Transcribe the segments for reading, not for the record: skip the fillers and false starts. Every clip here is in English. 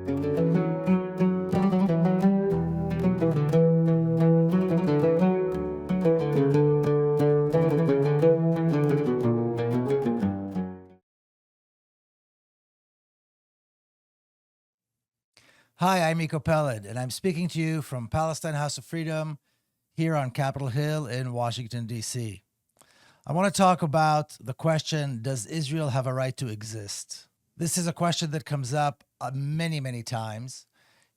Hi, I'm Miko Peled, and I'm speaking to you from Palestine House of Freedom here on Capitol Hill in Washington, D.C. I want to talk about the question, does Israel have a right to exist? This is a question that comes up many, many times.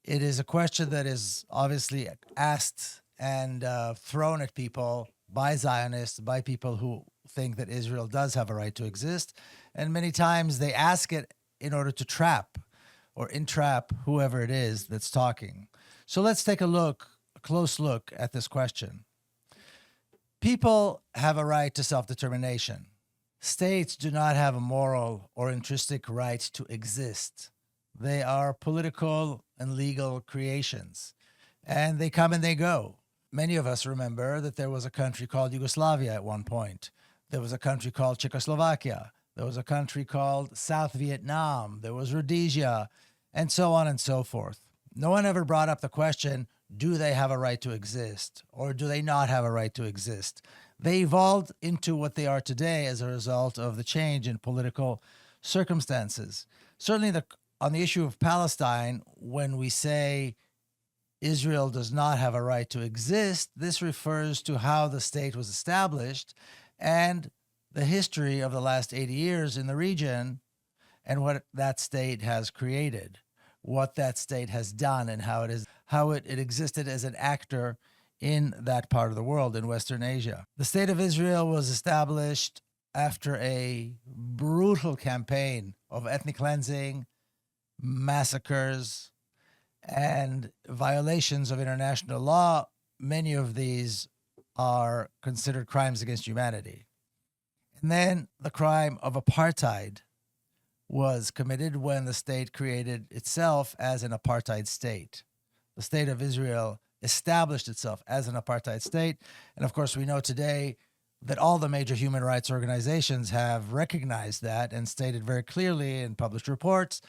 It is a question that is obviously asked and thrown at people by Zionists, by people who think that Israel does have a right to exist. And many times they ask it in order to trap or entrap whoever it is that's talking. So let's take a close look at this question. People have a right to self-determination. States do not have a moral or intrinsic right to exist. They are political and legal creations, and they come and they go. Many of us remember that there was a country called Yugoslavia at one point. There was a country called Czechoslovakia. There was a country called South Vietnam. There was Rhodesia, and so on and so forth. No one ever brought up the question, do they have a right to exist, or do they not have a right to exist? They evolved into what they are today as a result of the change in political circumstances. Certainly on the issue of Palestine, when we say Israel does not have a right to exist, this refers to how the state was established and the history of the last 80 years in the region and what that state has created, what that state has done, and how it existed as an actor in that part of the world, in Western Asia. The State of Israel was established after a brutal campaign of ethnic cleansing, massacres, and violations of international law. Many of these are considered crimes against humanity. And then the crime of apartheid was committed when the state created itself as an apartheid state. The State of Israel established itself as an apartheid state. And of course, we know today that all the major human rights organizations have recognized that and stated very clearly in published reports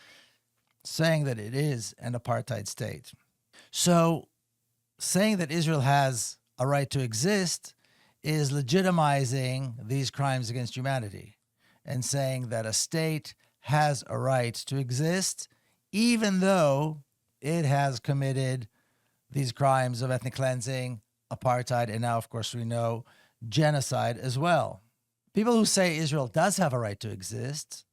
saying that it is an apartheid state. So saying that Israel has a right to exist is legitimizing these crimes against humanity and saying that a state has a right to exist, even though it has committed these crimes of ethnic cleansing, apartheid, and now, of course, we know genocide as well. People who say Israel does have a right to exist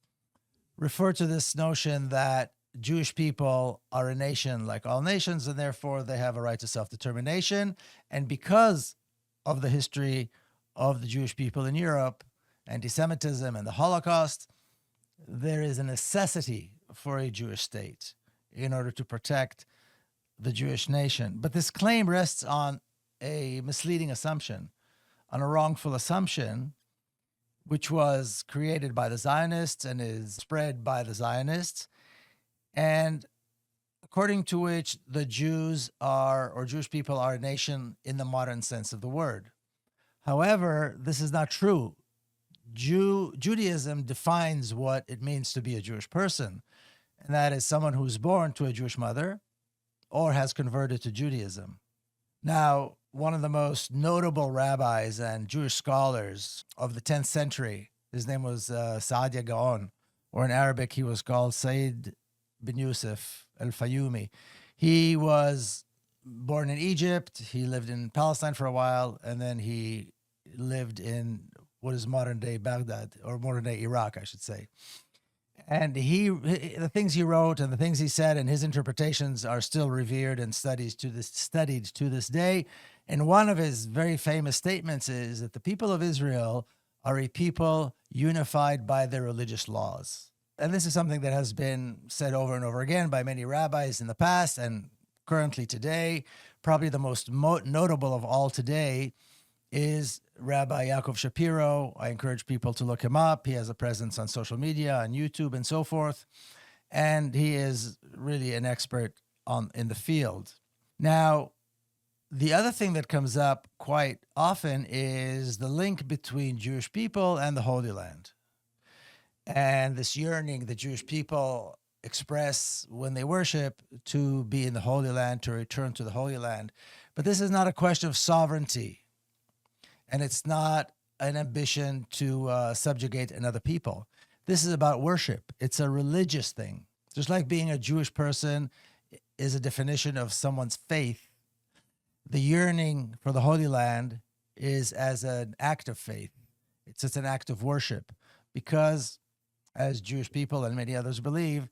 refer to this notion that Jewish people are a nation like all nations, and therefore they have a right to self-determination. And because of the history of the Jewish people in Europe, anti-Semitism and the Holocaust, there is a necessity for a Jewish state in order to protect the Jewish nation. But this claim rests on a misleading assumption, on a wrongful assumption, which was created by the Zionists and is spread by the Zionists, and according to which the Jews are, or Jewish people are, a nation in the modern sense of the word. However, this is not true. Judaism defines what it means to be a Jewish person, and that is someone who's born to a Jewish mother or has converted to Judaism. Now, one of the most notable rabbis and Jewish scholars of the 10th century, his name was Saadia Gaon, or in Arabic he was called Sayyid bin Yusuf al-Fayoumi. He was born in Egypt, he lived in Palestine for a while, and then he lived in what is modern-day Baghdad, or modern-day Iraq, I should say. And the things he wrote and the things he said and his interpretations are still revered and studied to this day. And one of his very famous statements is that the people of Israel are a people unified by their religious laws. And this is something that has been said over and over again by many rabbis in the past and currently today. Probably the most notable of all today is Rabbi Yaakov Shapiro. I encourage people to look him up. He has a presence on social media, on YouTube, and so forth. And he is really an expert in the field. Now, the other thing that comes up quite often is the link between Jewish people and the Holy Land. And this yearning that Jewish people express when they worship to be in the Holy Land, to return to the Holy Land. But this is not a question of sovereignty, and it's not an ambition to subjugate another people. This is about worship. It's a religious thing. Just like being a Jewish person is a definition of someone's faith, the yearning for the Holy Land is as an act of faith. It's just an act of worship because, as Jewish people and many others believe,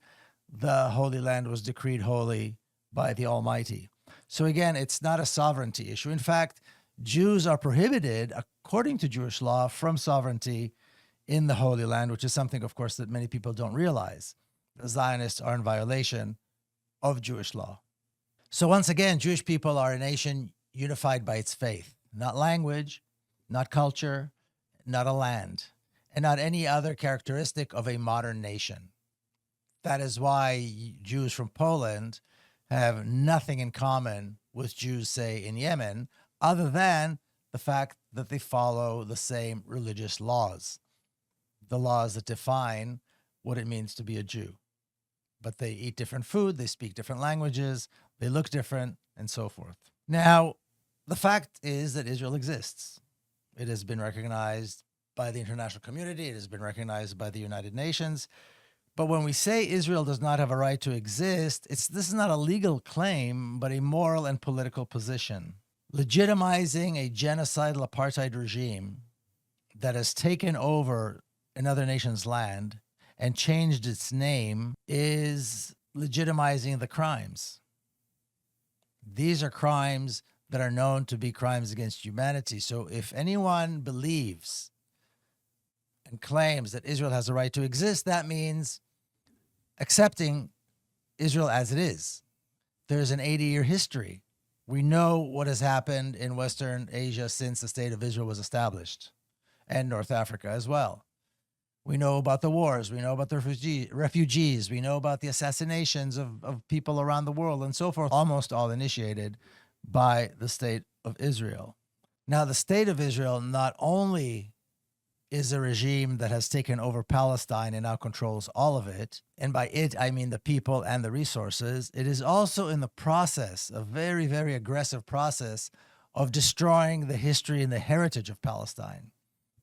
the Holy Land was decreed holy by the Almighty. So again, it's not a sovereignty issue. In fact, Jews are prohibited, according to Jewish law, from sovereignty in the Holy Land, which is something, of course, that many people don't realize. The Zionists are in violation of Jewish law. So once again, Jewish people are a nation unified by its faith, not language, not culture, not a land, and not any other characteristic of a modern nation. That is why Jews from Poland have nothing in common with Jews, say, in Yemen, other than the fact that they follow the same religious laws, the laws that define what it means to be a Jew. But they eat different food, they speak different languages, they look different, and so forth. Now, the fact is that Israel exists. It has been recognized by the international community. It has been recognized by the United Nations. But when we say Israel does not have a right to exist, this is not a legal claim, but a moral and political position. Legitimizing a genocidal apartheid regime that has taken over another nation's land and changed its name is legitimizing the crimes. These are crimes that are known to be crimes against humanity. So if anyone believes and claims that Israel has a right to exist, that means accepting Israel as it is. There's an 80-year history. We know what has happened in Western Asia since the State of Israel was established, and North Africa as well. We know about the wars. We know about the refugees. We know about the assassinations of people around the world and so forth, almost all initiated by the State of Israel. Now, the State of Israel not only is a regime that has taken over Palestine and now controls all of it, and by it, I mean the people and the resources, it is also in the process, a very, very aggressive process of destroying the history and the heritage of Palestine.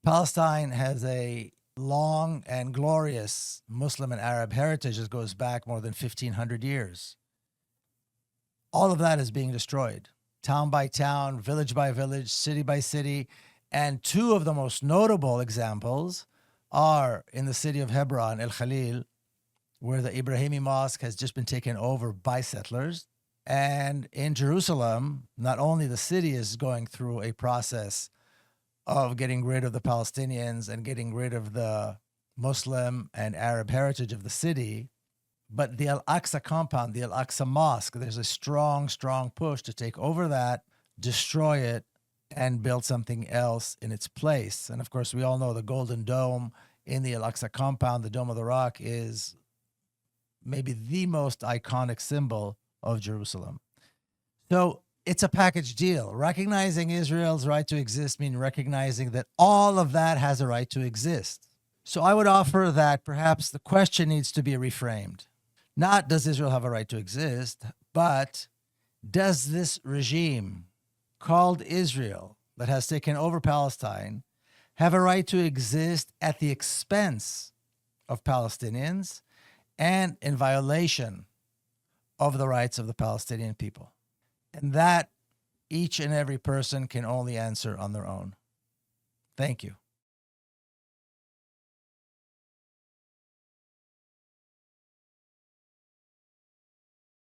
Palestine has a long and glorious Muslim and Arab heritage that goes back more than 1,500 years. All of that is being destroyed, town by town, village by village, city by city. And two of the most notable examples are in the city of Hebron, El Khalil, where the Ibrahimi Mosque has just been taken over by settlers. And in Jerusalem, not only the city is going through a process of getting rid of the Palestinians and getting rid of the Muslim and Arab heritage of the city, but the Al-Aqsa compound, the Al-Aqsa Mosque, there's a strong, strong push to take over that, destroy it, and build something else in its place. And of course, we all know the Golden Dome in the Al-Aqsa compound, the Dome of the Rock, is maybe the most iconic symbol of Jerusalem. So it's a package deal. Recognizing Israel's right to exist means recognizing that all of that has a right to exist. So I would offer that perhaps the question needs to be reframed. Not does Israel have a right to exist, but does this regime called Israel that has taken over Palestine have a right to exist at the expense of Palestinians and in violation of the rights of the Palestinian people? And that each and every person can only answer on their own. Thank you.